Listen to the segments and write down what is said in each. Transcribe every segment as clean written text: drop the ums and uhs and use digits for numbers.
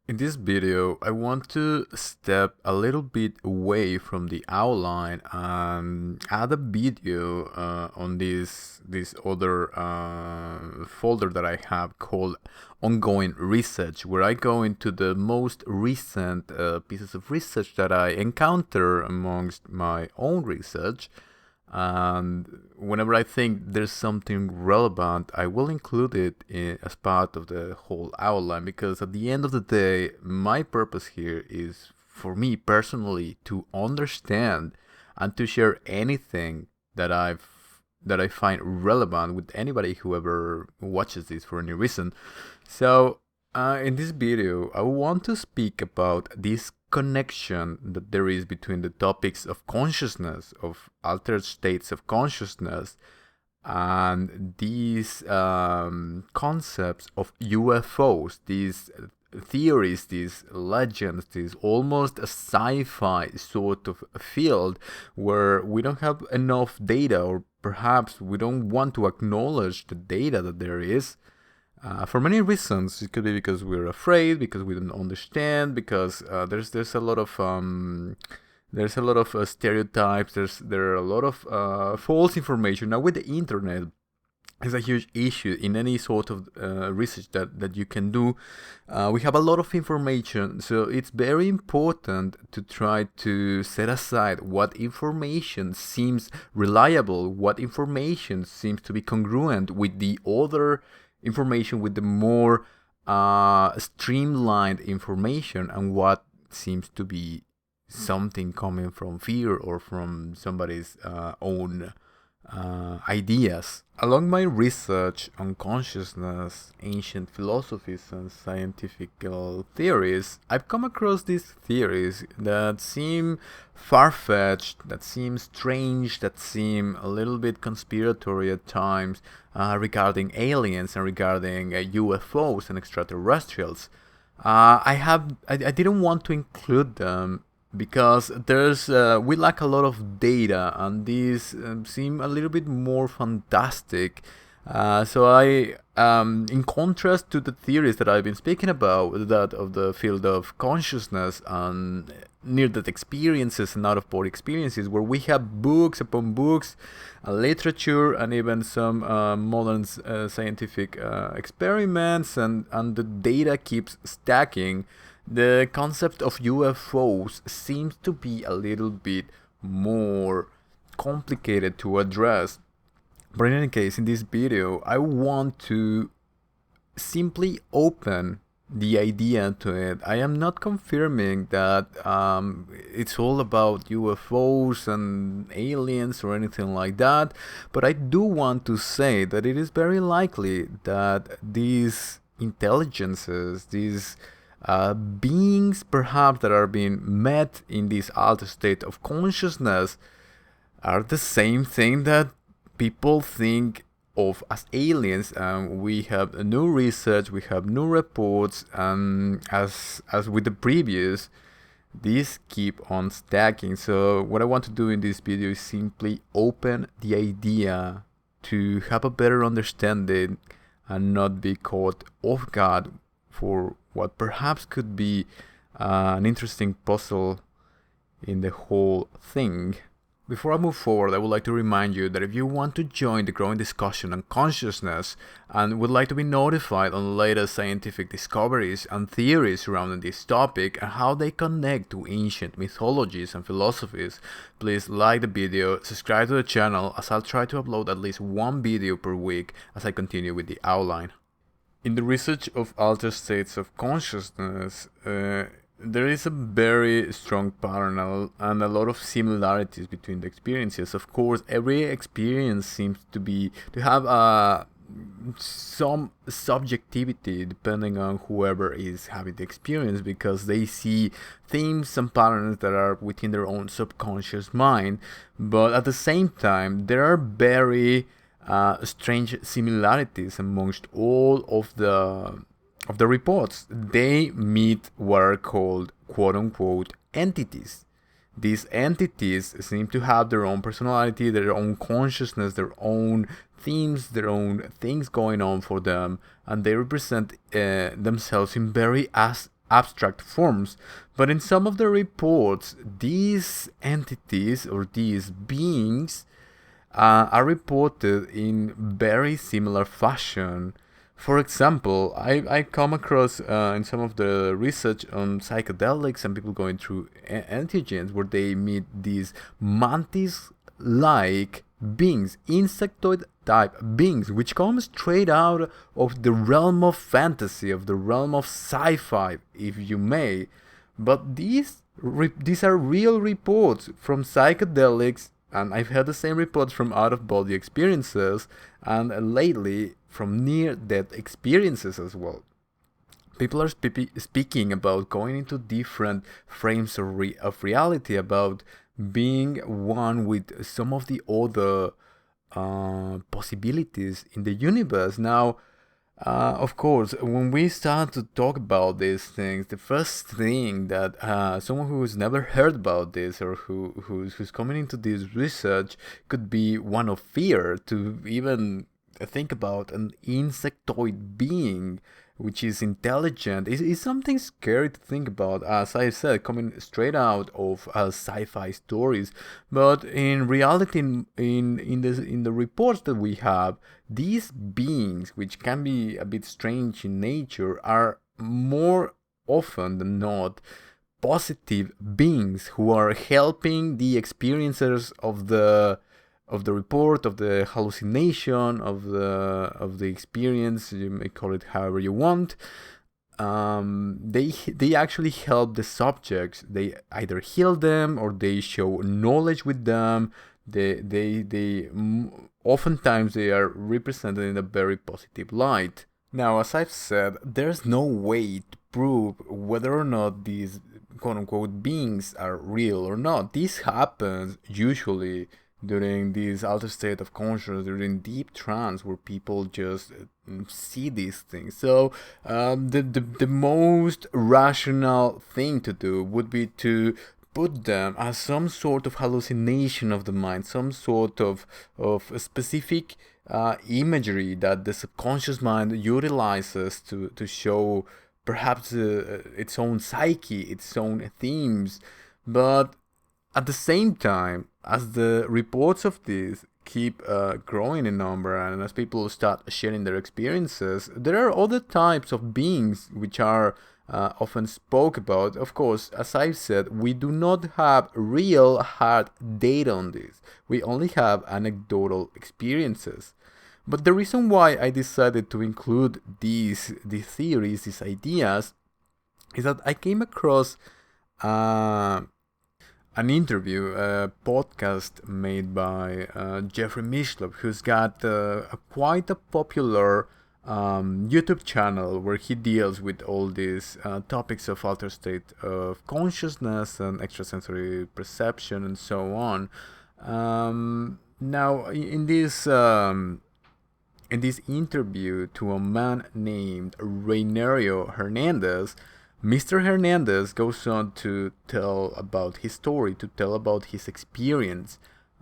In this video, I want to step a little bit away from the outline and add a video on this other folder that I have called ongoing research, where I go into the most recent pieces of research that I encounter amongst my own research. And whenever I think there's something relevant, I will include it as part of the whole outline, because at the end of the day, my purpose here is for me personally to understand and to share anything that I find relevant with anybody who ever watches this for any reason. So in this video, I want to speak about this connection that there is between the topics of consciousness, of altered states of consciousness, and these concepts of UFOs, these theories, these legends, these almost a sci-fi sort of field where we don't have enough data, or perhaps we don't want to acknowledge the data that there is. For many reasons. It could be because we're afraid, because we don't understand, because there's a lot of stereotypes. There are a lot of false information. Now with the internet, it's a huge issue in any sort of research that you can do. We have a lot of information, so it's very important to try to set aside what information seems reliable, what information seems to be congruent with the other information, with the more streamlined information, and what seems to be something coming from fear or from somebody's own ideas. Along my research on consciousness, ancient philosophies, and scientific theories, I've come across these theories that seem far-fetched, that seem strange, that seem a little bit conspiratory at times, regarding aliens and regarding UFOs and extraterrestrials. I didn't want to include them because we lack a lot of data, and these seem a little bit more fantastic. So in contrast to the theories that I've been speaking about, that of the field of consciousness and near-death experiences and out-of-body experiences, where we have books upon books, literature, and even some modern scientific experiments, and the data keeps stacking. The concept of UFOs seems to be a little bit more complicated to address. But in any case, in this video, I want to simply open the idea to it. I am not confirming that it's all about UFOs and aliens or anything like that, but I do want to say that it is very likely that these intelligences, these beings perhaps that are being met in this altered state of consciousness, are the same thing that people think of as aliens. We have new research, we have new reports, and as with the previous, these keep on stacking. So what I want to do in this video is simply open the idea to have a better understanding and not be caught off guard for what perhaps could be an interesting puzzle in the whole thing. Before I move forward, I would like to remind you that if you want to join the growing discussion on consciousness and would like to be notified on the latest scientific discoveries and theories surrounding this topic and how they connect to ancient mythologies and philosophies, please like the video, subscribe to the channel, as I'll try to upload at least one video per week as I continue with the outline. In the research of altered states of consciousness, there is a very strong pattern and a lot of similarities between the experiences. Of course, every experience seems to have some subjectivity depending on whoever is having the experience, because they see themes and patterns that are within their own subconscious mind. But at the same time, there are very strange similarities amongst all of the reports. They meet what are called quote-unquote entities. These entities seem to have their own personality, their own consciousness, their own themes, their own things going on for them, and they represent themselves in very abstract forms. But in some of the reports, these entities or these beings are reported in very similar fashion. For example, I come across in some of the research on psychedelics and people going through entheogens where they meet these mantis-like beings, insectoid type beings, which come straight out of the realm of fantasy, of the realm of sci-fi, if you may. But these are real reports from psychedelics, and I've had the same reports from out-of-body experiences, and lately from near-death experiences as well. People are speaking about going into different frames of reality, about being one with some of the other possibilities in the universe. Now, of course, when we start to talk about these things, the first thing that someone who's never heard about this or who's coming into this research could be one of fear, to even think about an insectoid being which is intelligent is something scary to think about, as I said, coming straight out of sci-fi stories. But in reality, in the reports that we have, these beings, which can be a bit strange in nature, are more often than not positive beings who are helping the experiencers of the report, of the hallucination, of the experience. You may call it however you want. They actually help the subjects. They either heal them or they show knowledge with them. They oftentimes they are represented in a very positive light. Now, as I've said, there's no way to prove whether or not these quote-unquote beings are real or not. This happens usually during this altered state of consciousness, during deep trance, where people just see these things. So the most rational thing to do would be to put them as some sort of hallucination of the mind, some sort of specific imagery that the subconscious mind utilizes to show perhaps its own psyche, its own themes. But at the same time, as the reports of this keep growing in number and as people start sharing their experiences, there are other types of beings which are often spoke about. Of course, as I've said, we do not have real hard data on this. We only have anecdotal experiences. But the reason why I decided to include these theories, these ideas, is that I came across an interview, a podcast made by Jeffrey Mishlove, who's got quite a popular YouTube channel where he deals with all these topics of altered state of consciousness and extrasensory perception and so on. Now, in this interview to a man named Hernandez, Mr. Hernandez goes on to tell about his story, to tell about his experience.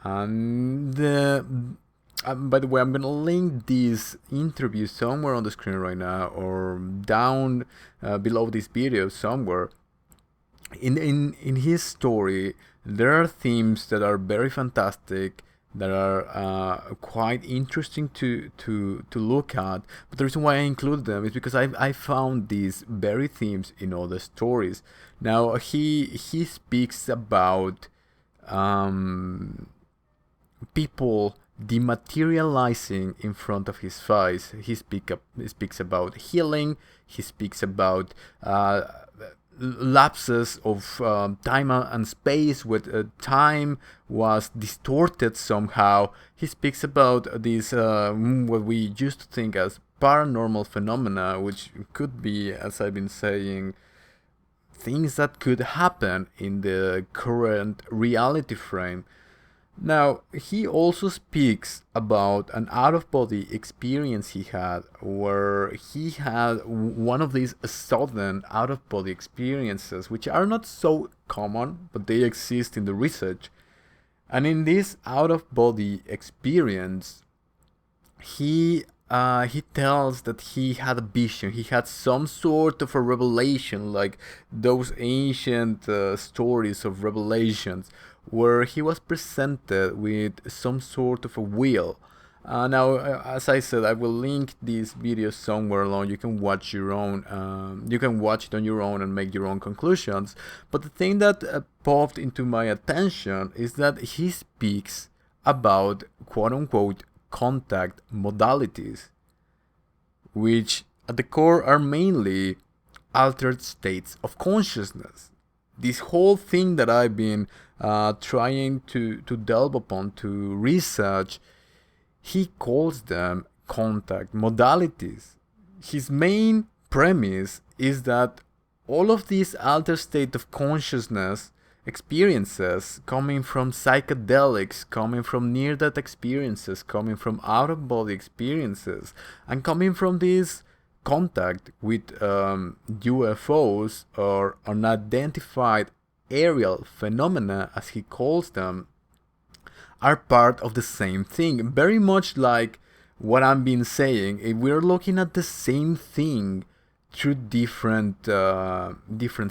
And by the way, I'm going to link this interview somewhere on the screen right now or down below this video somewhere. In his story, there are themes that are very fantastic, that are quite interesting to look at. But the reason why I include them is because I found these very themes in other stories. Now he speaks about people dematerializing in front of his face. He speaks about healing. He speaks about lapses of time and space, where time was distorted somehow. He speaks about these what we used to think as paranormal phenomena, which could be, as I've been saying, things that could happen in the current reality frame. Now, he also speaks about an out-of-body experience he had, where he had one of these sudden out-of-body experiences, which are not so common, but they exist in the research. And in this out-of-body experience, he he tells that he had a vision. He had some sort of a revelation, like those ancient stories of revelations, where he was presented with some sort of a wheel. Now, as I said, I will link this video somewhere along. You can watch your own. You can watch it on your own and make your own conclusions. But the thing that popped into my attention is that he speaks about quote-unquote contact modalities, which at the core are mainly altered states of consciousness. This whole thing that I've been trying to delve upon, to research, he calls them contact modalities. His main premise is that all of these altered state of consciousness experiences, coming from psychedelics, coming from near-death experiences, coming from out-of-body experiences, and coming from this contact with UFOs, or unidentified aerial phenomena, as he calls them, are part of the same thing. Very much like what I've been saying, if we're looking at the same thing through different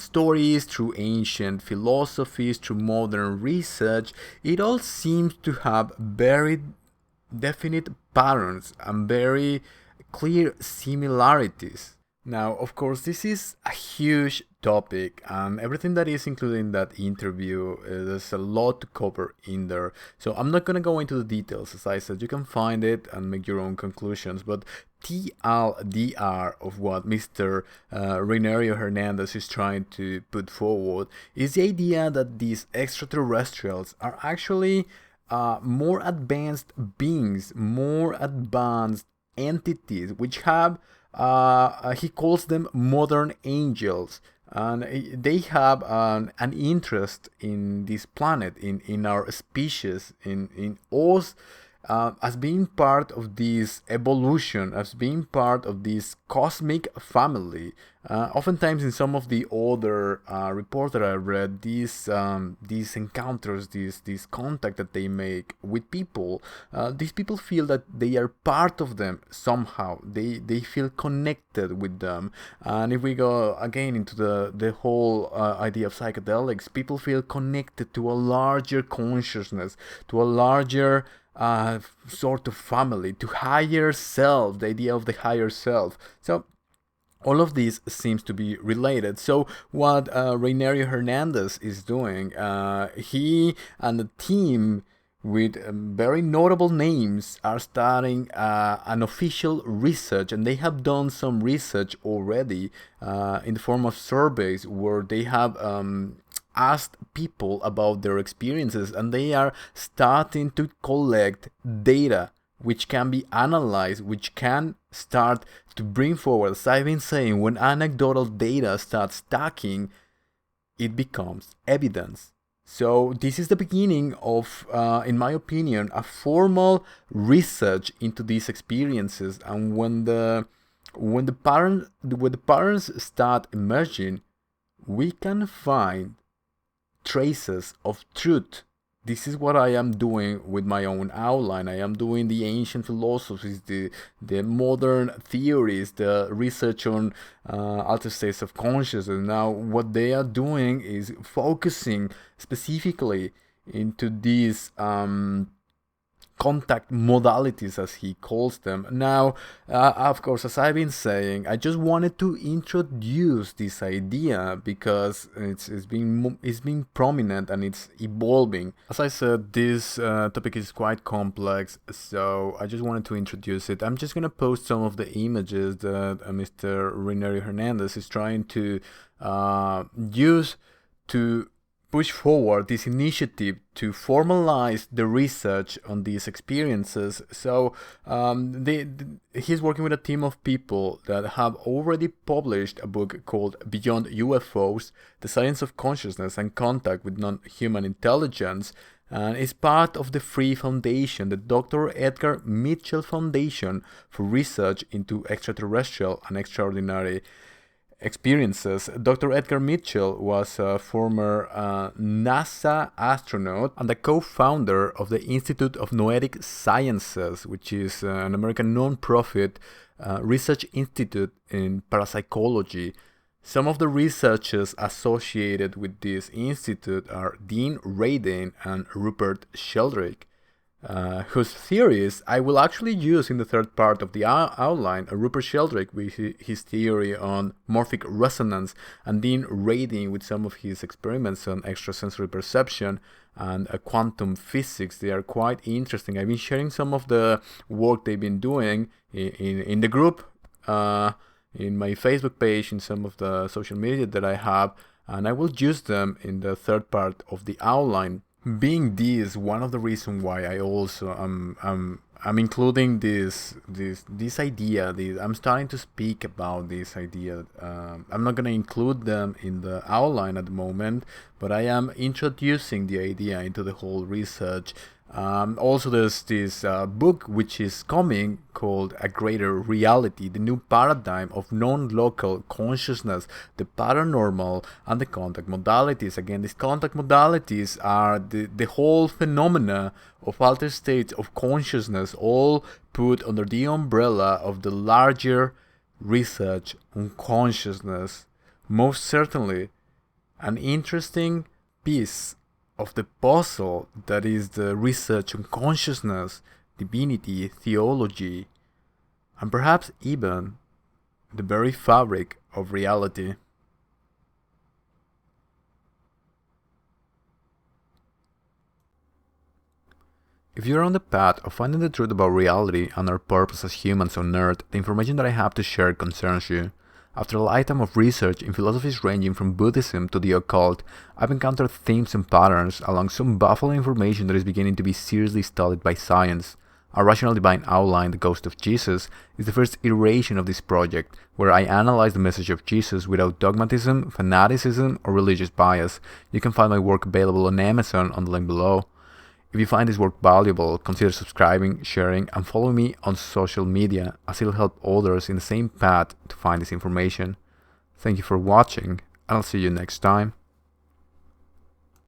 stories, through ancient philosophies, through modern research, it all seems to have very definite patterns and very clear similarities. Now, of course, this is a huge topic, and everything that is included in that interview, there's a lot to cover in there. So I'm not going to go into the details. As I said, you can find it and make your own conclusions. But TLDR of what Mr. Reinario Hernandez is trying to put forward is the idea that these extraterrestrials are actually more advanced beings, more advanced entities, which have he calls them modern angels, and they have an interest in this planet, in our species, in us, as being part of this evolution, as being part of this cosmic family. Oftentimes in some of the older reports that I read, these encounters, this contact that they make with people, these people feel that they are part of them somehow. They feel connected with them. And if we go again into the whole idea of psychedelics, people feel connected to a larger consciousness, to a larger sort of family, to higher self, the idea of the higher self. So all of this seems to be related. So what Reinario Hernandez is doing, he and the team with very notable names are starting an official research, and they have done some research already in the form of surveys where they have asked people about their experiences, and they are starting to collect data which can be analyzed, which can start to bring forward. As I've been saying, when anecdotal data starts stacking, it becomes evidence. So this is the beginning of, in my opinion, a formal research into these experiences. And when the patterns start emerging, we can find traces of truth. This is what I am doing with my own outline. I am doing the ancient philosophies, the modern theories, the research on altered states of consciousness. Now, what they are doing is focusing specifically into these contact modalities, as he calls them. Now, of course, as I've been saying, I just wanted to introduce this idea because it's being prominent and it's evolving. As I said, this topic is quite complex, so I just wanted to introduce it. I'm just gonna post some of the images that Mr. Reinario Hernandez is trying to use to push forward this initiative to formalize the research on these experiences. So he's working with a team of people that have already published a book called Beyond UFOs, The Science of Consciousness and Contact with Non-Human Intelligence, and is part of the Free Foundation, the Dr. Edgar Mitchell Foundation for Research into Extraterrestrial and Extraordinary experiences. Dr. Edgar Mitchell was a former NASA astronaut and the co-founder of the Institute of Noetic Sciences, which is an American non-profit research institute in parapsychology. Some of the researchers associated with this institute are Dean Radin and Rupert Sheldrake, whose theories I will actually use in the third part of the outline. Rupert Sheldrake with his theory on morphic resonance, and Dean Radin with some of his experiments on extrasensory perception and quantum physics. They are quite interesting. I've been sharing some of the work they've been doing in the group, in my Facebook page, in some of the social media that I have, and I will use them in the third part of the outline. Being this one of the reasons why I also I'm including this idea. I'm starting to speak about this idea. I'm not gonna include them in the outline at the moment, but I am introducing the idea into the whole research. Also, there's this book which is coming called A Greater Reality, the new paradigm of non-local consciousness, the paranormal, and the contact modalities. Again, these contact modalities are the whole phenomena of altered states of consciousness, all put under the umbrella of the larger research on consciousness. Most certainly, an interesting piece of the puzzle that is the research on consciousness, divinity, theology, and perhaps even the very fabric of reality. If you're on the path of finding the truth about reality and our purpose as humans on Earth, the information that I have to share concerns you. After a lifetime of research in philosophies ranging from Buddhism to the occult, I've encountered themes and patterns along some baffling information that is beginning to be seriously studied by science. A Rational Divine Outline, The Ghost of Jesus, is the first iteration of this project, where I analyze the message of Jesus without dogmatism, fanaticism, or religious bias. You can find my work available on Amazon on the link below. If you find this work valuable, consider subscribing, sharing, and following me on social media, as it'll help others in the same path to find this information. Thank you for watching, and I'll see you next time.